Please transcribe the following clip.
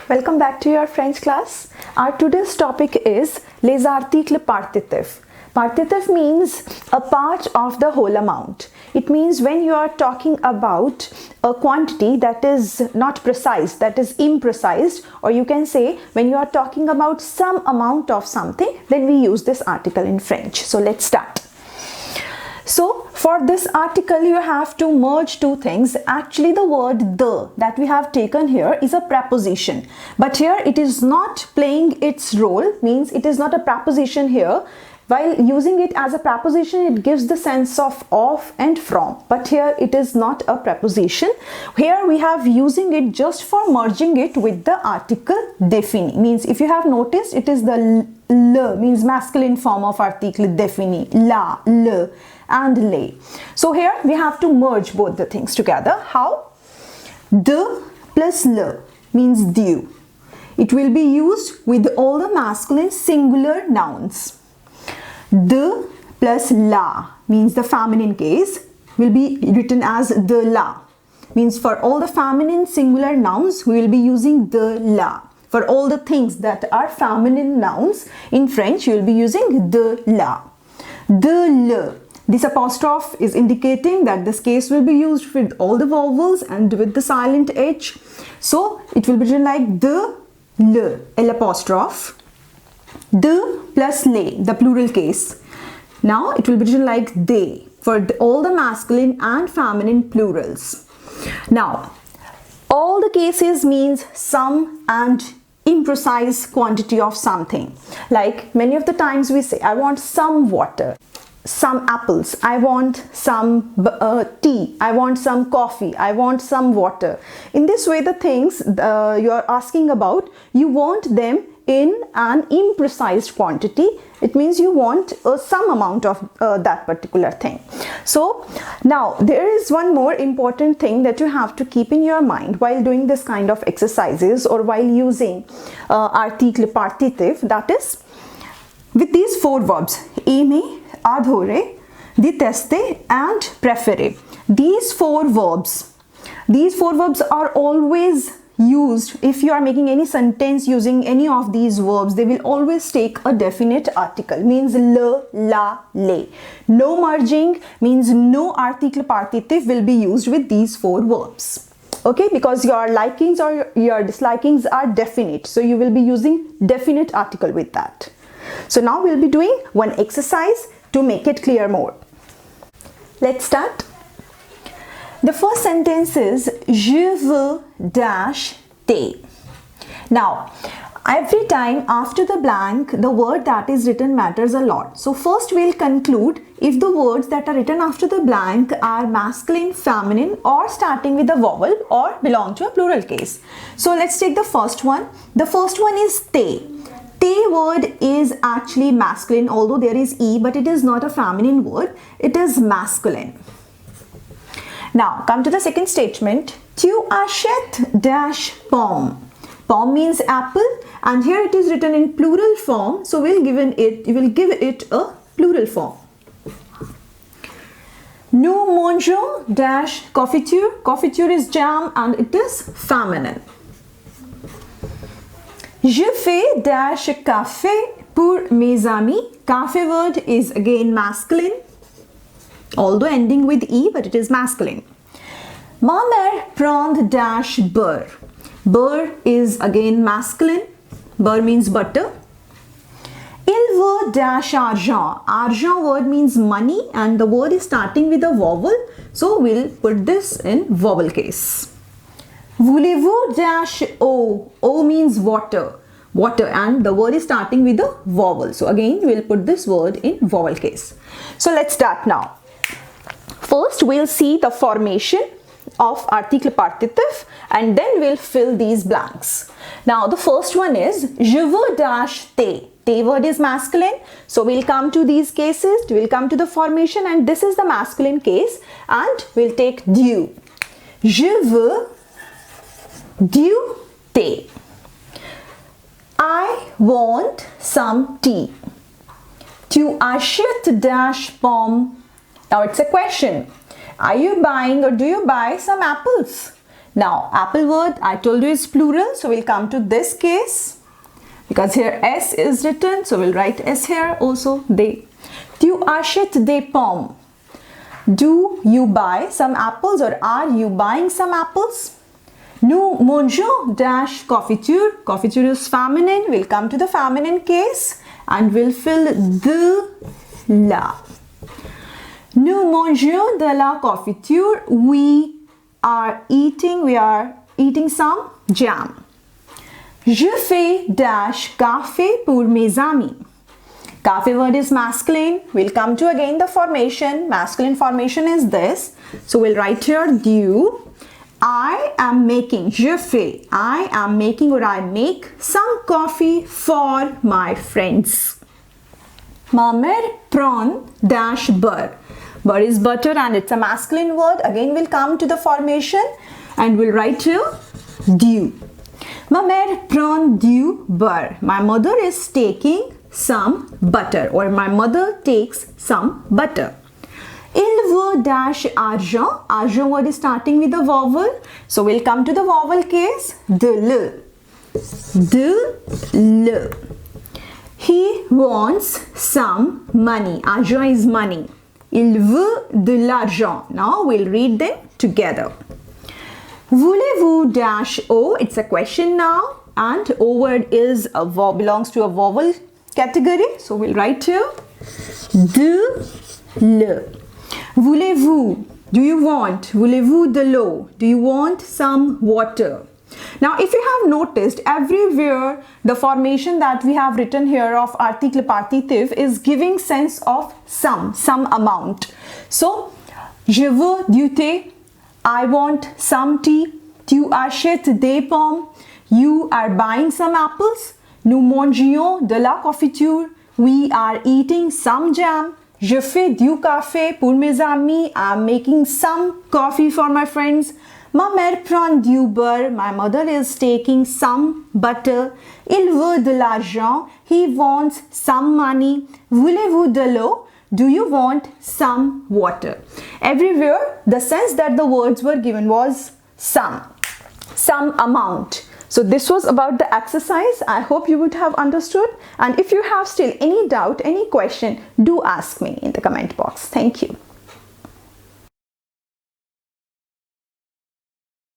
Welcome back to your French class. Our today's topic is les articles partitifs. Partitif means a part of the whole amount. It means when you are talking about a quantity that is not precise, that is imprecise, or you can say when you are talking about some amount of something, then we use this article in French. So let's start. So for this article you have to merge two things. Actually the word the that we have taken here is a preposition, but here it is not playing its role, means it is not a preposition here. While using it as a preposition, it gives the sense of and from, but here it is not a preposition. Here we have using it just for merging it with the article défini. Means if you have noticed, it is the le, means masculine form of article défini, la, le and les. So here we have to merge both the things together. How? De plus le means du. It will be used with all the masculine singular nouns. De plus la means the feminine case will be written as de la. Means for all the feminine singular nouns we will be using de la. For all the things that are feminine nouns in French you will be using de la. De le. This apostrophe is indicating that this case will be used with all the vowels and with the silent H. So it will be written like de le, L apostrophe. De plus les, the plural case. Now it will be written like they for all the masculine and feminine plurals. Now all the cases means some and imprecise quantity of something. Like many of the times we say, I want some water, some apples, I want some tea, I want some coffee, I want some water. In this way the things you are asking about, you want them in an imprecise quantity. It means you want some amount of that particular thing. So now there is one more important thing that you have to keep in your mind while doing this kind of exercises or while using article partitif, that is with these four verbs aimer, adorer, détester and préférer. These four verbs are always used. If you are making any sentence using any of these verbs, they will always take a definite article, means le, la, les. No merging, means no article partitif will be used with these four verbs. Okay, because your likings or your dislikings are definite, so you will be using definite article with that. So now we'll be doing one exercise to make it clear more. Let's start. The first sentence is je veux dash thé. Now every time after the blank the word that is written matters a lot. So first we'll conclude if the words that are written after the blank are masculine, feminine or starting with a vowel or belong to a plural case. So let's take the first one. The first one is thé. Thé word is actually masculine, although there is e, but it is not a feminine word, it is masculine. Now come to the second statement. Tu achètes dash pomme. Pomme means apple and here it is written in plural form, so you will give it a plural form. Nous mangeons dash confiture. Confiture is jam and it is feminine. Je fais dash café pour mes amis. Café word is again masculine, although ending with e, but it is masculine. Ma mère prend dash beurre. Beurre is again masculine. Beurre means butter. Il veut dash argent. Argent word means money and the word is starting with a vowel, so we'll put this in vowel case. Voulez-vous dash eau. Eau means water. Water and the word is starting with a vowel, so again we'll put this word in vowel case. So let's start now. First we'll see the formation of article partitif and then we'll fill these blanks. Now the first one is je veux dash thé. Thé word is masculine, so we'll come to these cases, we'll come to the formation and this is the masculine case and we'll take du. Je veux du thé. I want some tea. Tu achètes dash pomme. Now it's a question. Are you buying or do you buy some apples? Now, apple word I told you is plural, so we'll come to this case. Because here S is written, so we'll write S here also, they. Tu achètes des pommes. Do you buy some apples or are you buying some apples? Nous mangeons dash confiture. Confiture is feminine. We'll come to the feminine case and we'll fill de la. Nous mangeons de la confiture. We are eating some jam. Je fais dash café pour mes amis. Café word is masculine. We'll come to again the formation. Masculine formation is this. So we'll write here du. I am making, je fais, I am making or I make some coffee for my friends. Ma mère prend dash beurre. Beurre is butter and it's a masculine word. Again we'll come to the formation and we'll write here du. Ma mère prend du beurre. My mother is taking some butter or my mother takes some butter. Il veut dash argent. Argent word is starting with a vowel. So we'll come to the vowel case. De le. De le. He wants some money. Argent is money. Il veut de l'argent. Now we'll read them together. Voulez-vous dash O? It's a question now. And O word is belongs to a vowel category. So we'll write here. De le. Voulez-vous? Do you want? Voulez-vous de l'eau? Do you want some water? Now, if you have noticed, everywhere the formation that we have written here of article partitif is giving sense of some amount. So, je veux du thé. I want some tea. Tu achètes des pommes. You are buying some apples. Nous mangions de la confiture. We are eating some jam. Je fais du café pour mes amis. I'm making some coffee for my friends. Ma mère prend du beurre. My mother is taking some butter. Il veut de l'argent. He wants some money. Voulez-vous de l'eau? Do you want some water? Everywhere, the sense that the words were given was some amount. So this was about the exercise. I hope you would have understood. And if you have still any doubt, any question, do ask me in the comment box. Thank you.